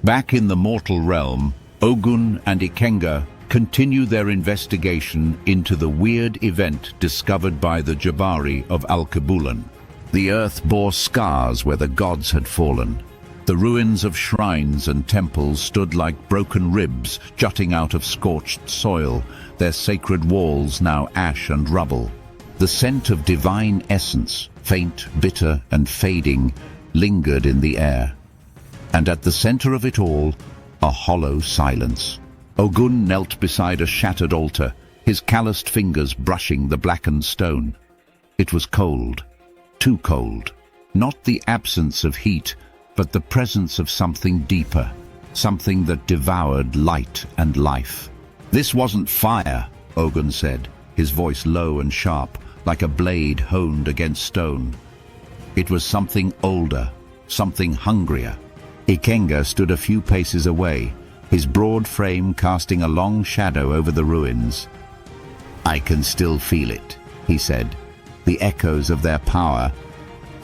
Back in the mortal realm, Ogun and Ikenga continue their investigation into the weird event discovered by the Jabari of Alkebulan. The earth bore scars where the gods had fallen. The ruins of shrines and temples stood like broken ribs jutting out of scorched soil, their sacred walls now ash and rubble. The scent of divine essence, faint, bitter, and fading, lingered in the air. And at the center of it all, a hollow silence. Ogun knelt beside a shattered altar, his calloused fingers brushing the blackened stone. It was cold, too cold. Not the absence of heat, but the presence of something deeper, something that devoured light and life. "This wasn't fire," Ogun said, his voice low and sharp, like a blade honed against stone. It was something older, something hungrier. Ikenga stood a few paces away, his broad frame casting a long shadow over the ruins. "I can still feel it," he said, "the echoes of their power.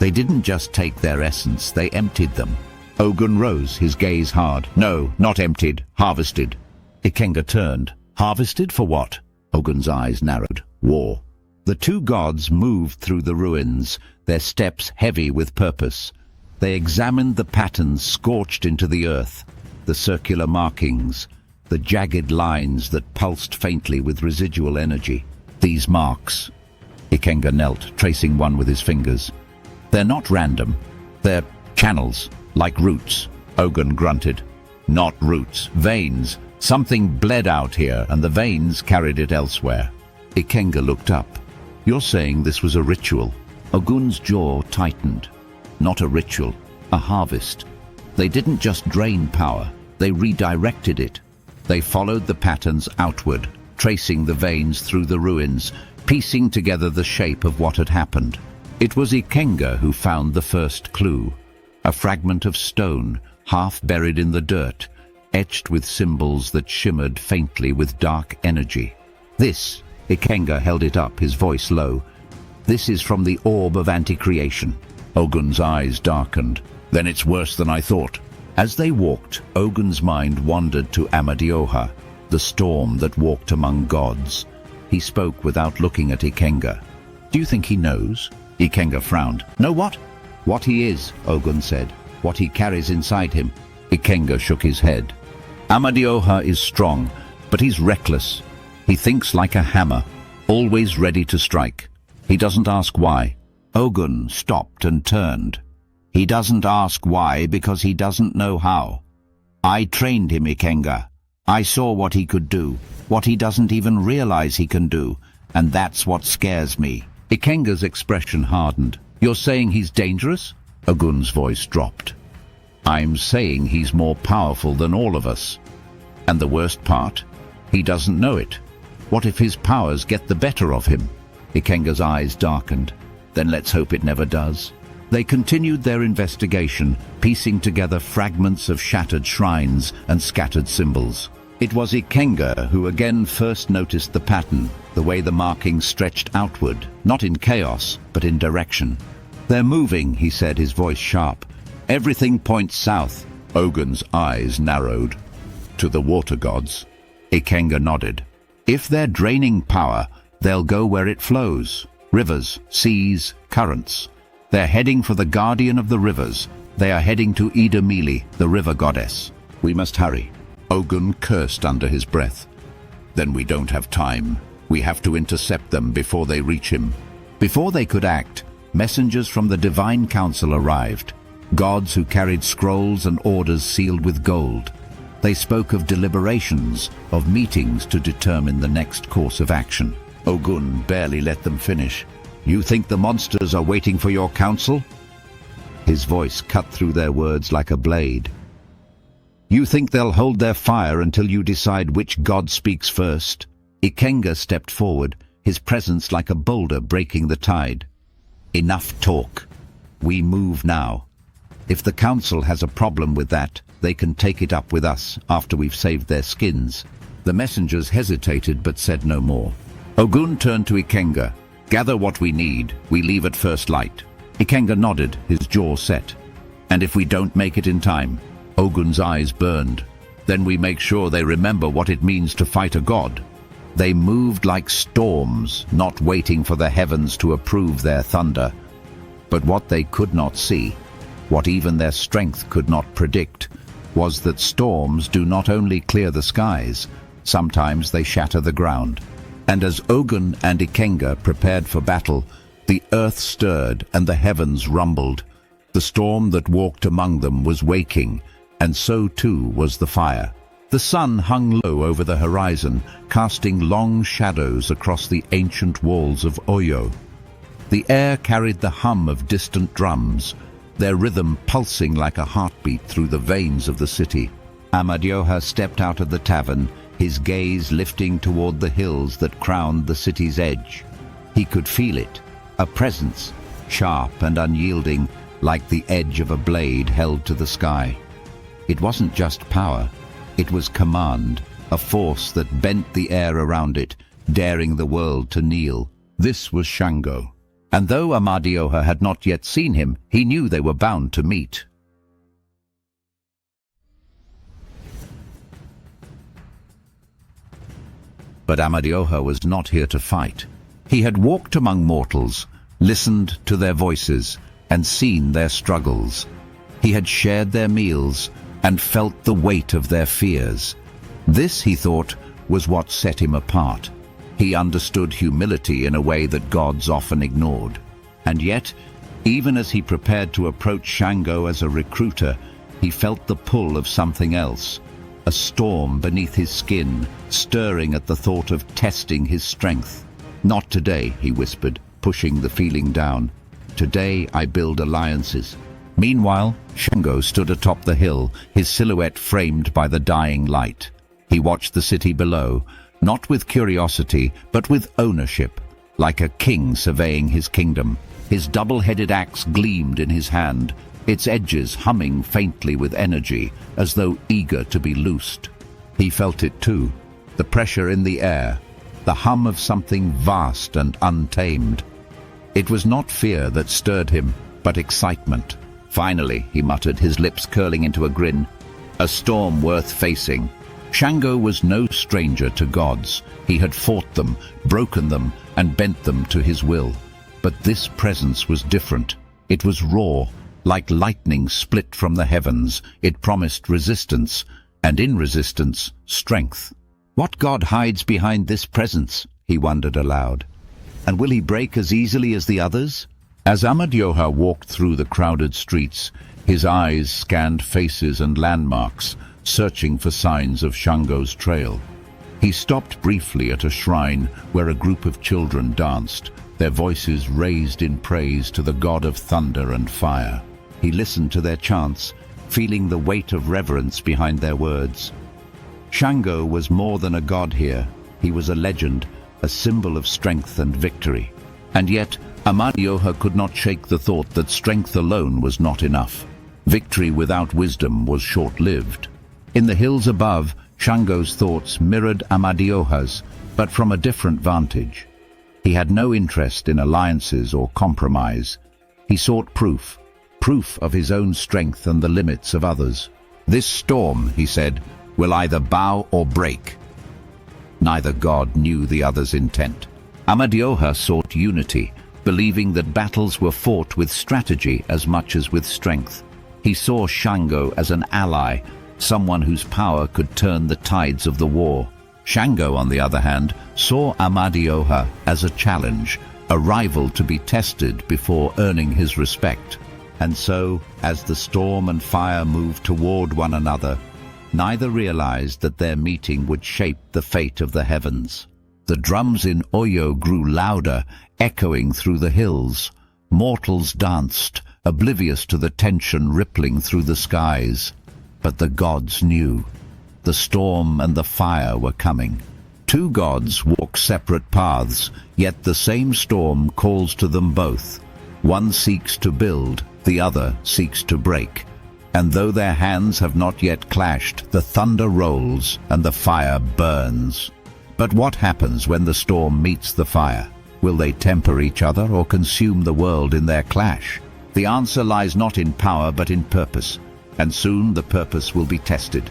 They didn't just take their essence, they emptied them." Ogun rose, his gaze hard. "No, not emptied, harvested." Ikenga turned. "Harvested for what?" Ogun's eyes narrowed. "War." The two gods moved through the ruins, their steps heavy with purpose. They examined the patterns scorched into the earth, the circular markings, the jagged lines that pulsed faintly with residual energy. "These marks." Ikenga knelt, tracing one with his fingers. "They're not random. They're channels, like roots." Ogun grunted. "Not roots, veins. Something bled out here, and the veins carried it elsewhere." Ikenga looked up. "You're saying this was a ritual?" Ogun's jaw tightened. "Not a ritual, a harvest. They didn't just drain power, they redirected it. They followed the patterns outward, tracing the veins through the ruins, piecing together the shape of what had happened. It was Ikenga who found the first clue, a fragment of stone, half buried in the dirt, etched with symbols that shimmered faintly with dark energy. "This," Ikenga held it up, his voice low, "this is from the Orb of Anti-Creation." Ogun's eyes darkened. "Then it's worse than I thought." As they walked, Ogun's mind wandered to Amadioha, the storm that walked among gods. He spoke without looking at Ikenga. "Do you think he knows?" Ikenga frowned. "Know what?" "What he is," Ogun said. "What he carries inside him." Ikenga shook his head. "Amadioha is strong, but he's reckless. He thinks like a hammer, always ready to strike. He doesn't ask why." Ogun stopped and turned. "He doesn't ask why because he doesn't know how. I trained him, Ikenga. I saw what he could do, what he doesn't even realize he can do, and that's what scares me." Ikenga's expression hardened. "You're saying he's dangerous?" Ogun's voice dropped. "I'm saying he's more powerful than all of us. And the worst part? He doesn't know it. What if his powers get the better of him?" Ikenga's eyes darkened. "Then let's hope it never does." They continued their investigation, piecing together fragments of shattered shrines and scattered symbols. It was Ikenga who again first noticed the pattern, the way the markings stretched outward, not in chaos, but in direction. "They're moving," he said, his voice sharp. "Everything points south." Ogun's eyes narrowed. "To the water gods?" Ikenga nodded. "If they're draining power, they'll go where it flows. Rivers, seas, currents. They're heading for the guardian of the rivers. They are heading to Ide Mili, the river goddess. We must hurry." Ogun cursed under his breath. "Then we don't have time. We have to intercept them before they reach him." Before they could act, messengers from the divine council arrived, gods who carried scrolls and orders sealed with gold. They spoke of deliberations, of meetings to determine the next course of action. Ogun barely let them finish. "You think the monsters are waiting for your counsel?" His voice cut through their words like a blade. "You think they'll hold their fire until you decide which god speaks first?" Ikenga stepped forward, his presence like a boulder breaking the tide. "Enough talk. We move now. If the council has a problem with that, they can take it up with us after we've saved their skins." The messengers hesitated but said no more. Ogun turned to Ikenga. "Gather what we need. We leave at first light." Ikenga nodded, his jaw set. "And if we don't make it in time?" Ogun's eyes burned. Then we make sure they remember what it means to fight a god. They moved like storms, not waiting for the heavens to approve their thunder. But what they could not see, what even their strength could not predict, was that storms do not only clear the skies, sometimes they shatter the ground. And as Ogun and Ikenga prepared for battle, the earth stirred and the heavens rumbled. The storm that walked among them was waking, and so too was the fire. The sun hung low over the horizon, casting long shadows across the ancient walls of Oyo. The air carried the hum of distant drums, their rhythm pulsing like a heartbeat through the veins of the city. Amadioha stepped out of the tavern, his gaze lifting toward the hills that crowned the city's edge. He could feel it, a presence, sharp and unyielding, like the edge of a blade held to the sky. It wasn't just power, it was command, a force that bent the air around it, daring the world to kneel. This was Shango. And though Amadioha had not yet seen him, he knew they were bound to meet. But Amadioha was not here to fight. He had walked among mortals, listened to their voices, and seen their struggles. He had shared their meals and felt the weight of their fears. This, he thought, was what set him apart. He understood humility in a way that gods often ignored. And yet, even as he prepared to approach Shango as a recruiter, he felt the pull of something else. A storm beneath his skin, stirring at the thought of testing his strength. "Not today," he whispered, pushing the feeling down. "Today I build alliances." Meanwhile, Shango stood atop the hill, his silhouette framed by the dying light. He watched the city below, not with curiosity, but with ownership, like a king surveying his kingdom. His double-headed axe gleamed in his hand, its edges humming faintly with energy, as though eager to be loosed. He felt it too, the pressure in the air, the hum of something vast and untamed. It was not fear that stirred him, but excitement. "Finally," he muttered, his lips curling into a grin, "a storm worth facing." Shango was no stranger to gods. He had fought them, broken them, and bent them to his will. But this presence was different. It was raw, like lightning split from the heavens. It promised resistance, and in resistance, strength. What god hides behind this presence? He wondered aloud. And will he break as easily as the others? As Amadioha walked through the crowded streets, his eyes scanned faces and landmarks, searching for signs of Shango's trail. He stopped briefly at a shrine where a group of children danced, their voices raised in praise to the god of thunder and fire. He listened to their chants, feeling the weight of reverence behind their words. Shango was more than a god here. He was a legend, a symbol of strength and victory. And yet, Amadioha could not shake the thought that strength alone was not enough. Victory without wisdom was short-lived. In the hills above, Shango's thoughts mirrored Amadioha's, but from a different vantage. He had no interest in alliances or compromise. He sought proof of his own strength and the limits of others. "This storm," he said, "will either bow or break." Neither god knew the other's intent. Amadioha sought unity, believing that battles were fought with strategy as much as with strength. He saw Shango as an ally, someone whose power could turn the tides of the war. Shango, on the other hand, saw Amadioha as a challenge, a rival to be tested before earning his respect. And so, as the storm and fire moved toward one another, neither realized that their meeting would shape the fate of the heavens. The drums in Oyo grew louder, echoing through the hills. Mortals danced, oblivious to the tension rippling through the skies. But the gods knew. The storm and the fire were coming. Two gods walk separate paths, yet the same storm calls to them both. One seeks to build, the other seeks to break. And though their hands have not yet clashed, the thunder rolls and the fire burns. But what happens when the storm meets the fire? Will they temper each other or consume the world in their clash? The answer lies not in power but in purpose. and soon the purpose will be tested.